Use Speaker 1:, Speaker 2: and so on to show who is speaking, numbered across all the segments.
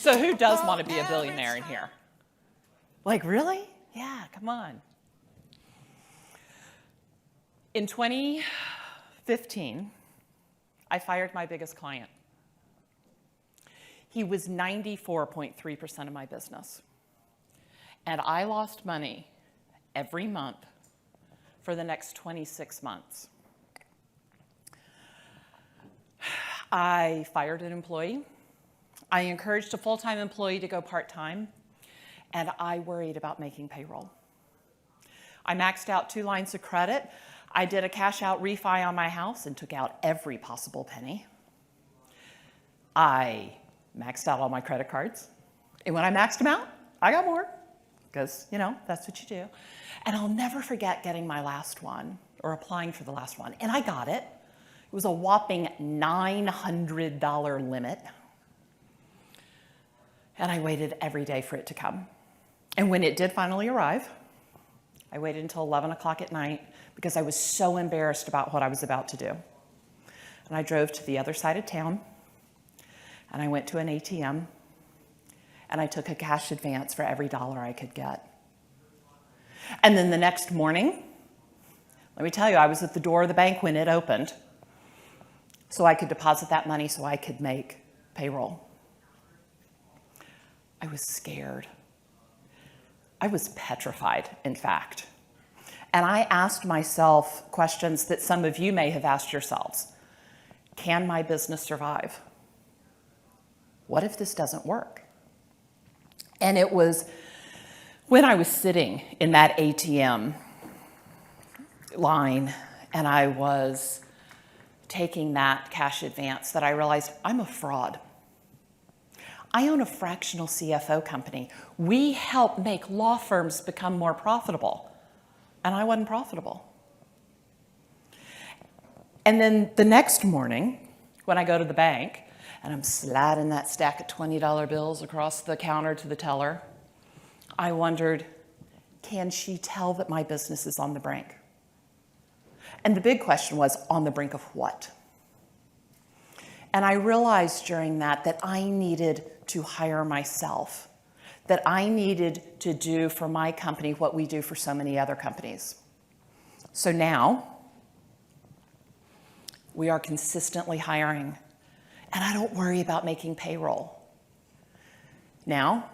Speaker 1: So who does want to be a billionaire in here? Like, really? Yeah, come on. In 2015, I fired my biggest client. He was 94.3% of my business. And I lost money every month for the next 26 months. I fired an employee. I encouraged a full-time employee to go part-time, and I worried about making payroll. I maxed out 2 lines of credit. I did a cash-out refi on my house and took out every possible penny. I maxed out all my credit cards. And when I maxed them out, I got more, because, you know, that's what you do. And I'll never forget getting my last one, or applying for the last one. And I got it. It was a whopping $900 limit. And I waited every day for it to come. And when it did finally arrive, I waited until 11 o'clock at night because I was so embarrassed about what I was about to do. And I drove to the other side of town, and I went to an ATM, and I took a cash advance for every dollar I could get. And then the next morning, let me tell you, I was at the door of the bank when it opened, so I could deposit that money so I could make payroll. I was scared. I was petrified, in fact. And I asked myself questions that some of you may have asked yourselves. Can my business survive? What if this doesn't work? And it was when I was sitting in that ATM line and I was taking that cash advance that I realized I'm a fraud. I own a fractional CFO company. We help make law firms become more profitable. And I wasn't profitable. And then the next morning, when I go to the bank, and I'm sliding that stack of $20 bills across the counter to the teller, I wondered, can she tell that my business is on the brink? And the big question was, on the brink of what? And I realized during that I needed to hire myself, that I needed to do for my company what we do for so many other companies. So now, we are consistently hiring, and I don't worry about making payroll. Now,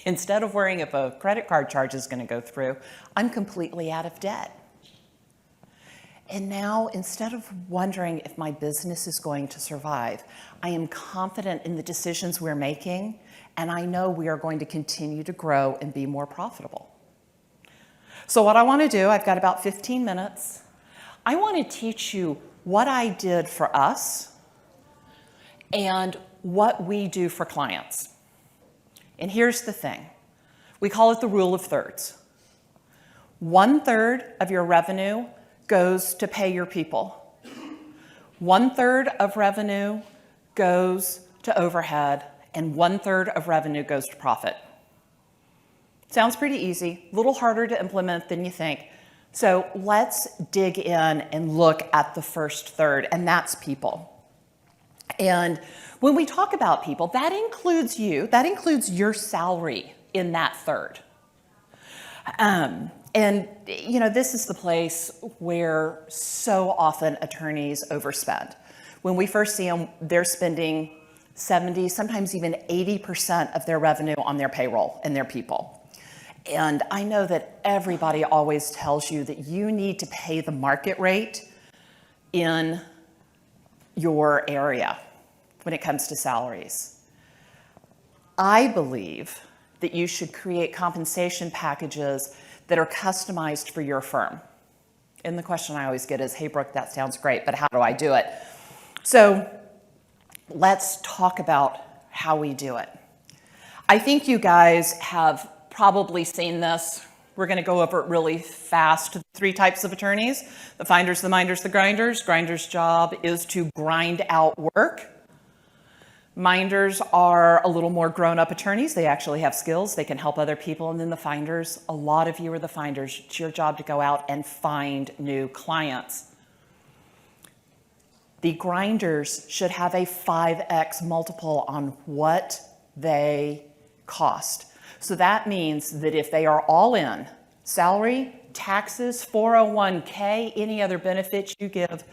Speaker 1: instead of worrying if a credit card charge is going to go through, I'm completely out of debt. And now, instead of wondering if my business is going to survive, I am confident in the decisions we're making, and I know we are going to continue to grow and be more profitable. So what I want to do, I've got about 15 minutes. I want to teach you what I did for us and what we do for clients. And here's the thing. We call it the rule of thirds. 1/3 of your revenue goes to pay your people. 1/3 of revenue goes to overhead, and 1/3 of revenue goes to profit. Sounds pretty easy, a little harder to implement than you think. So let's dig in and look at the first third, and that's people. And when we talk about people, that includes you, that includes your salary in that third. And, you know, this is the place where so often attorneys overspend. When we first see them, they're spending 70, sometimes even 80% of their revenue on their payroll and their people. And I know that everybody always tells you that you need to pay the market rate in your area when it comes to salaries. I believe that you should create compensation packages that are customized for your firm. And the question I always get is, hey, Brooke, that sounds great, but how do I do it? So let's talk about how we do it. I think you guys have probably seen this. We're going to go over it really fast. 3 types of attorneys: the finders, the minders, the grinders. Grinders' job is to grind out work. Minders are a little more grown-up attorneys. They actually have skills. They can help other people. And then the finders, a lot of you are the finders. It's your job to go out and find new clients. The grinders should have a 5x multiple on what they cost. So that means that if they are all in, salary, taxes, 401k, any other benefits you give,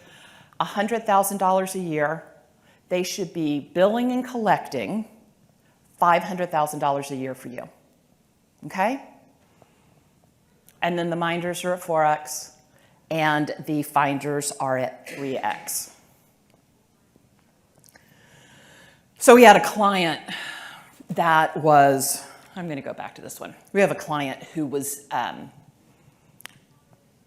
Speaker 1: $100,000 a year, they should be billing and collecting $500,000 a year for you, okay? And then the minders are at 4x, and the finders are at 3x. So we had a client that was, I'm going to go back to this one. We have a client who was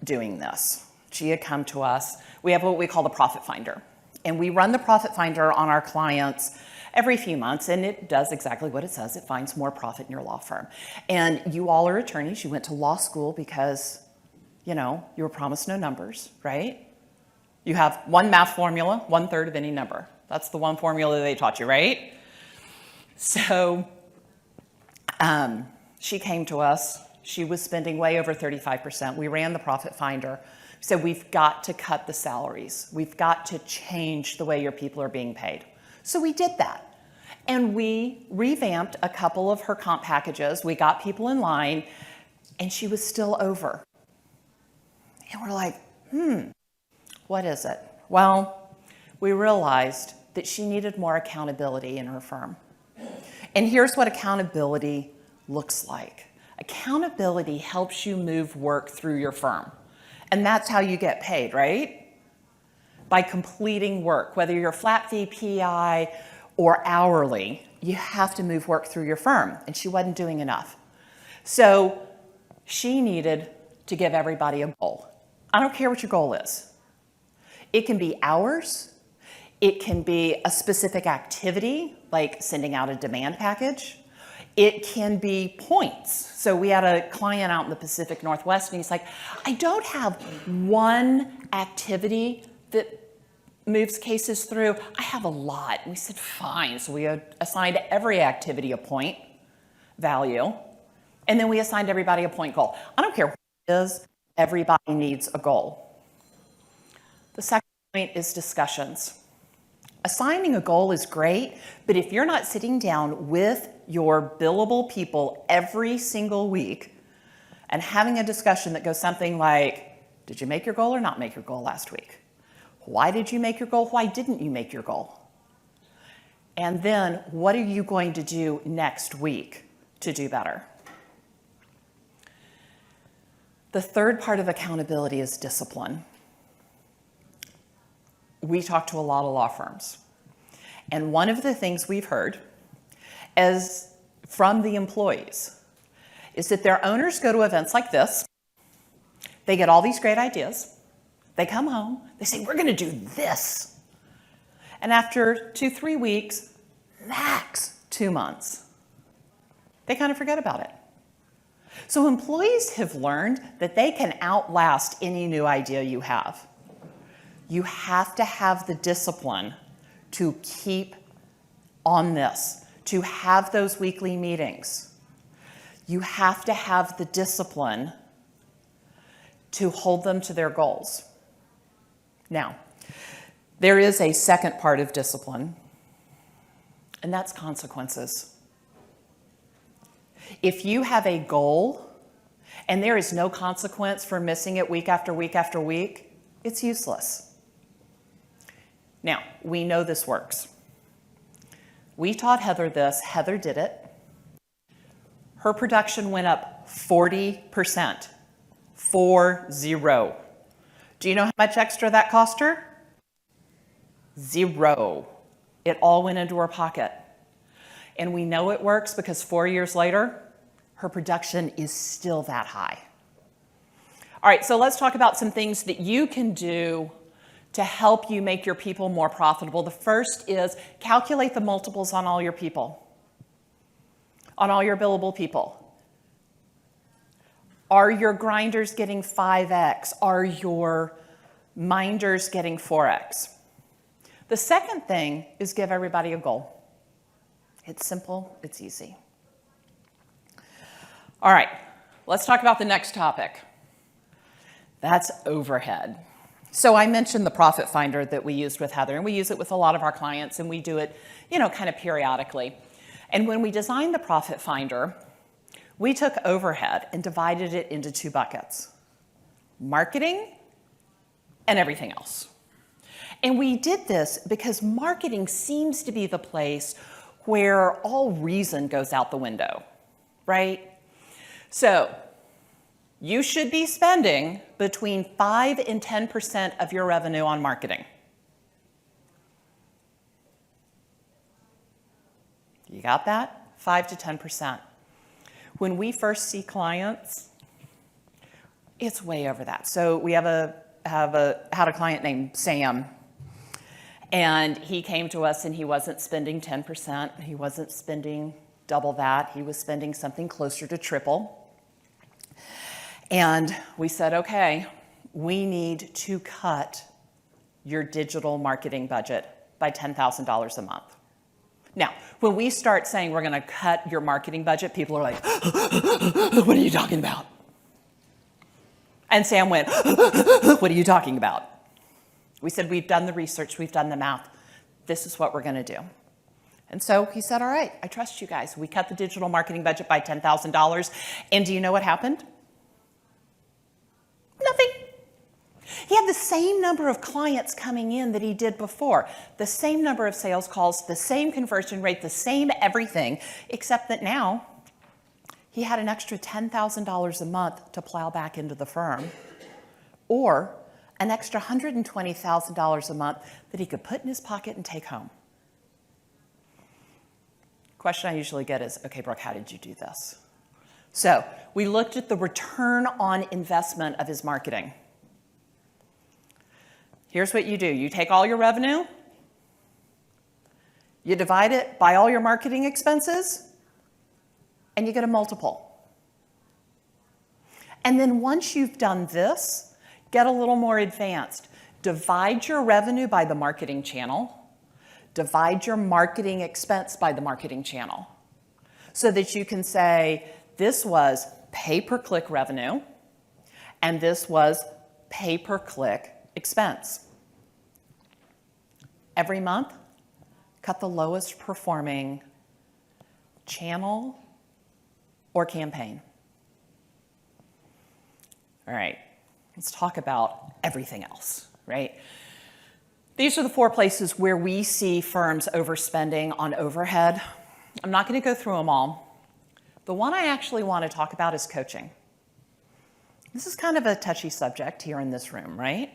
Speaker 1: doing this. She had come to us. We have what we call the profit finder. And we run the profit finder on our clients every few months, and it does exactly what it says. It finds more profit in your law firm. And you all are attorneys. You went to law school because, you were promised no numbers, right? You have one math formula, 1/3 of any number. That's the one formula they taught you, right? So she came to us. She was spending way over 35%. We ran the profit finder. We said, we've got to cut the salaries. We've got to change the way your people are being paid. So we did that. And we revamped a couple of her comp packages. We got people in line, and she was still over. And we're like, what is it? Well, we realized that she needed more accountability in her firm. And here's what accountability looks like. Accountability helps you move work through your firm. And that's how you get paid, right? By completing work, whether you're flat fee, PI, or hourly, you have to move work through your firm. And she wasn't doing enough. So she needed to give everybody a goal. I don't care what your goal is. It can be hours. It can be a specific activity, like sending out a demand package. It can be points. So we had a client out in the Pacific Northwest, and he's like, I don't have one activity that moves cases through. I have a lot. And we said, fine. So we assigned every activity a point value, and then we assigned everybody a point goal. I don't care what it is. Everybody needs a goal. The second point is discussions. Assigning a goal is great, but if you're not sitting down with your billable people every single week and having a discussion that goes something like, did you make your goal or not make your goal last week? Why did you make your goal? Why didn't you make your goal? And then what are you going to do next week to do better? The third part of accountability is discipline. We talk to a lot of law firms. And one of the things we've heard is from the employees is that their owners go to events like this. They get all these great ideas. They come home. They say, we're going to do this. And after 2-3 weeks, max 2 months, they kind of forget about it. So employees have learned that they can outlast any new idea you have. You have to have the discipline to keep on this, to have those weekly meetings. You have to have the discipline to hold them to their goals. Now, there is a second part of discipline, and that's consequences. If you have a goal and there is no consequence for missing it week after week after week, it's useless. Now, we know this works. We taught Heather this. Heather did it. Her production went up 40%. 40. Do you know how much extra that cost her? 0. It all went into her pocket. And we know it works because 4 years later, her production is still that high. All right, so let's talk about some things that you can do to help you make your people more profitable. The first is calculate the multiples on all your people, on all your billable people. Are your grinders getting 5x? Are your minders getting 4x? The second thing is give everybody a goal. It's simple, it's easy. All right, let's talk about the next topic. That's overhead. So I mentioned the profit finder that we used with Heather, and we use it with a lot of our clients, and we do it, kind of periodically. And when we designed the profit finder, we took overhead and divided it into 2 buckets: marketing and everything else. And we did this because marketing seems to be the place where all reason goes out the window, right? So you should be spending between 5 and 10% of your revenue on marketing. You got that? 5 to 10%. When we first see clients, it's way over that. So we had a client named Sam, and he came to us and he wasn't spending 10%. He wasn't spending double that. He was spending something closer to triple. And we said, okay, we need to cut your digital marketing budget by $10,000 a month. Now, when we start saying we're going to cut your marketing budget, people are like, what are you talking about? And Sam went, what are you talking about? We said, we've done the research, we've done the math. This is what we're going to do. And so he said, all right, I trust you guys. We cut the digital marketing budget by $10,000. And do you know what happened? Nothing. He had the same number of clients coming in that he did before, the same number of sales calls, the same conversion rate, the same everything, except that now he had an extra $10,000 a month to plow back into the firm, or an extra $120,000 a month that he could put in his pocket and take home. Question I usually get is, okay, Brooke, how did you do this? So we looked at the return on investment of his marketing. Here's what you do. You take all your revenue, you divide it by all your marketing expenses, and you get a multiple. And then once you've done this, get a little more advanced. Divide your revenue by the marketing channel. Divide your marketing expense by the marketing channel, so that you can say, this was pay-per-click revenue, and this was pay-per-click expense. Every month, cut the lowest performing channel or campaign. All right, let's talk about everything else, right? These are the 4 places where we see firms overspending on overhead. I'm not going to go through them all. The one I actually want to talk about is coaching. This is kind of a touchy subject here in this room, right?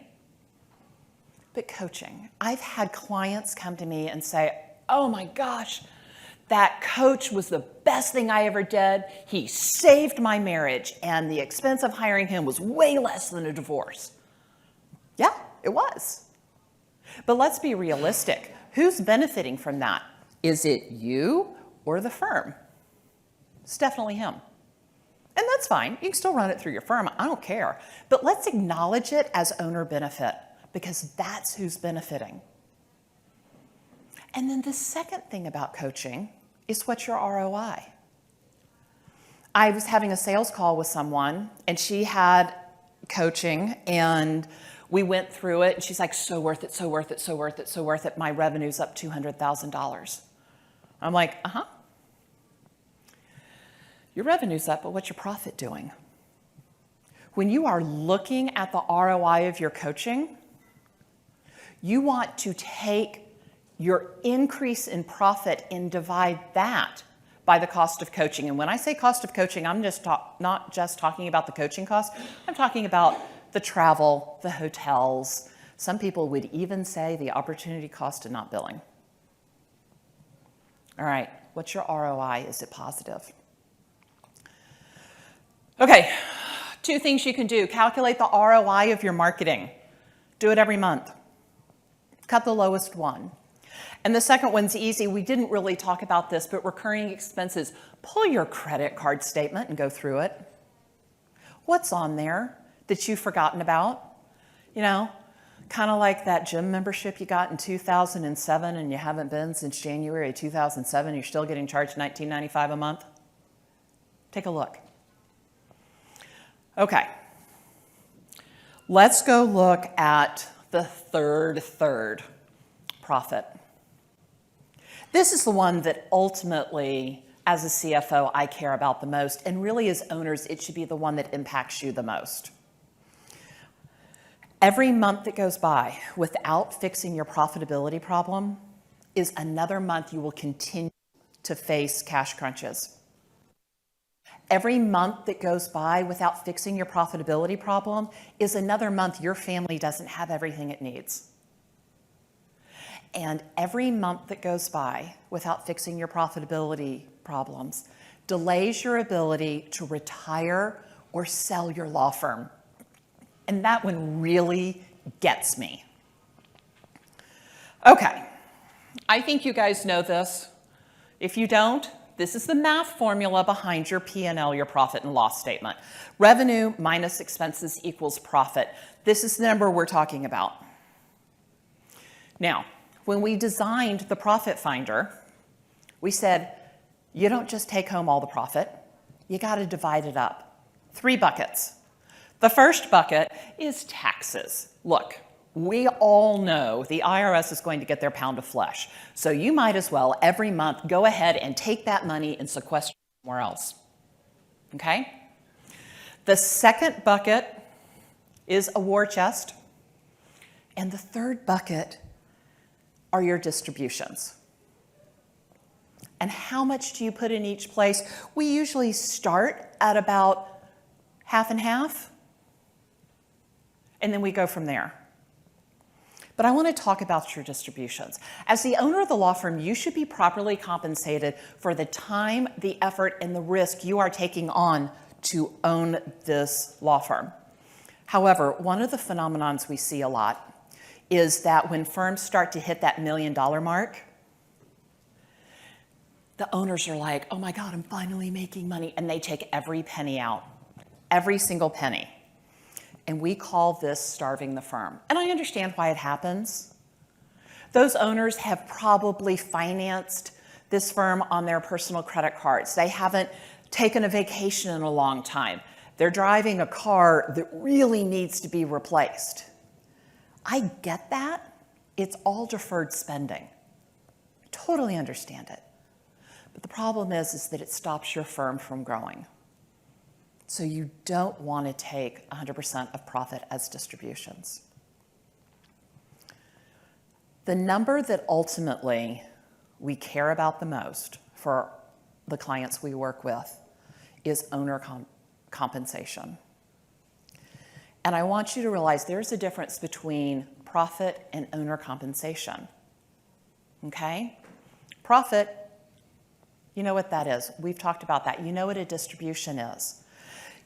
Speaker 1: But coaching. I've had clients come to me and say, oh my gosh, that coach was the best thing I ever did. He saved my marriage, and the expense of hiring him was way less than a divorce. Yeah, it was. But let's be realistic. Who's benefiting from that? Is it you or the firm? It's definitely him. And that's fine. You can still run it through your firm. I don't care. But let's acknowledge it as owner benefit, because that's who's benefiting. And then the second thing about coaching is, what's your ROI? I was having a sales call with someone, and she had coaching, and we went through it, and she's like, so worth it, so worth it, so worth it, so worth it. My revenue's up $200,000. I'm like, uh-huh. Your revenue's up, but what's your profit doing? When you are looking at the ROI of your coaching, you want to take your increase in profit and divide that by the cost of coaching. And when I say cost of coaching, I'm not just talking about the coaching cost. I'm talking about the travel, the hotels. Some people would even say the opportunity cost of not billing. All right, what's your ROI? Is it positive? Okay, 2 things you can do. Calculate the ROI of your marketing. Do it every month. Cut the lowest one. And the second one's easy. We didn't really talk about this, but recurring expenses. Pull your credit card statement and go through it. What's on there that you've forgotten about? You know, kind of like that gym membership you got in 2007 and you haven't been since January 2007. You're still getting charged $19.95 a month. Take a look. Okay. Let's go look at the third, profit. This is the one that ultimately, as a CFO, I care about the most, and really as owners, it should be the one that impacts you the most. Every month that goes by without fixing your profitability problem is another month you will continue to face cash crunches. Every month that goes by without fixing your profitability problem is another month your family doesn't have everything it needs. And every month that goes by without fixing your profitability problems delays your ability to retire or sell your law firm. And that one really gets me. Okay, I think you guys know this. If you don't, this is the math formula behind your P&L, your profit and loss statement. Revenue minus expenses equals profit. This is the number we're talking about. Now, when we designed the profit finder, we said, you don't just take home all the profit, you gotta divide it up. 3 buckets. The first bucket is taxes. Look, we all know the IRS is going to get their pound of flesh. So you might as well every month go ahead and take that money and sequester it somewhere else. Okay? The second bucket is a war chest. And the third bucket are your distributions. And how much do you put in each place? We usually start at about half and half, and then we go from there. But I want to talk about your distributions. As the owner of the law firm, you should be properly compensated for the time, the effort, and the risk you are taking on to own this law firm. However, one of the phenomenons we see a lot is that when firms start to hit that $1 million mark, the owners are like, oh my God, I'm finally making money. And they take every penny out, every single penny. And we call this starving the firm. And I understand why it happens. Those owners have probably financed this firm on their personal credit cards. They haven't taken a vacation in a long time. They're driving a car that really needs to be replaced. I get that. It's all deferred spending. I totally understand it. But the problem is that it stops your firm from growing. So you don't want to take 100% of profit as distributions. The number that ultimately we care about the most for the clients we work with is owner compensation. And I want you to realize there's a difference between profit and owner compensation. Okay? Profit, you know what that is. We've talked about that. You know what a distribution is.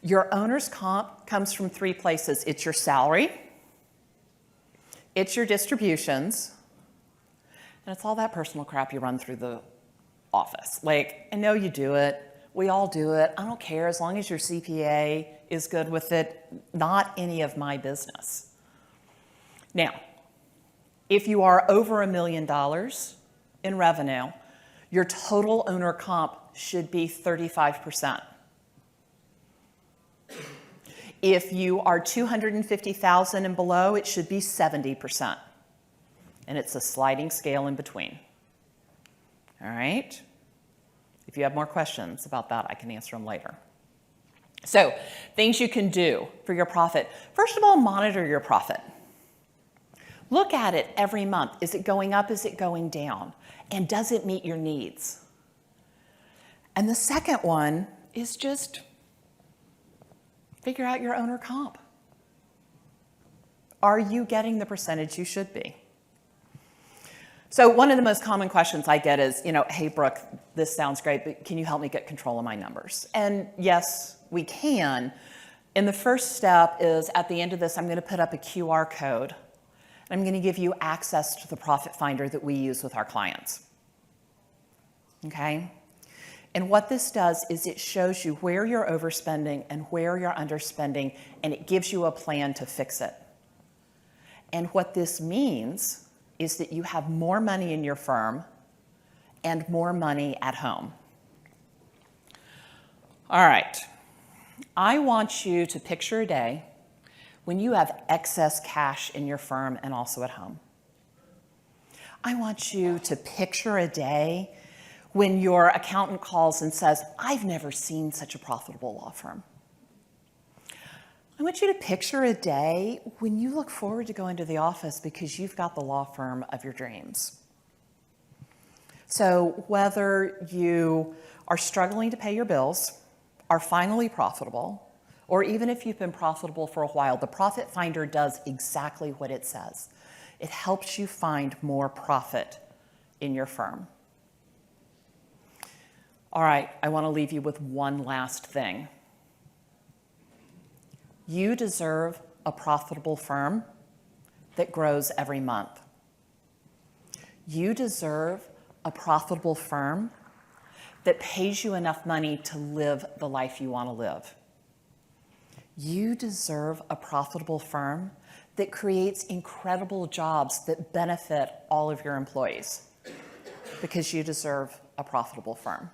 Speaker 1: Your owner's comp comes from 3 places. It's your salary, it's your distributions, and it's all that personal crap you run through the office. Like, I know you do it. We all do it. I don't care as long as your CPA is good with it. Not any of my business. Now, if you are over $1 million in revenue, your total owner comp should be 35%. If you are $250,000 and below, it should be 70%. And it's a sliding scale in between. All right? If you have more questions about that, I can answer them later. So, things you can do for your profit. First of all, monitor your profit. Look at it every month. Is it going up? Is it going down? And does it meet your needs? And the second one is just figure out your owner comp. Are you getting the percentage you should be? So one of the most common questions I get is, hey, Brooke, this sounds great, but can you help me get control of my numbers? And yes, we can. And the first step is at the end of this, I'm going to put up a QR code. And I'm going to give you access to the profit finder that we use with our clients. Okay? And what this does is it shows you where you're overspending and where you're underspending, and it gives you a plan to fix it. And what this means is that you have more money in your firm and more money at home. All right. I want you to picture a day when you have excess cash in your firm and also at home. I want you to picture a day when your accountant calls and says, "I've never seen such a profitable law firm." I want you to picture a day when you look forward to going to the office because you've got the law firm of your dreams. So whether you are struggling to pay your bills, are finally profitable, or even if you've been profitable for a while, the Profit Finder does exactly what it says. It helps you find more profit in your firm. All right, I want to leave you with one last thing. You deserve a profitable firm that grows every month. You deserve a profitable firm that pays you enough money to live the life you want to live. You deserve a profitable firm that creates incredible jobs that benefit all of your employees, because you deserve a profitable firm.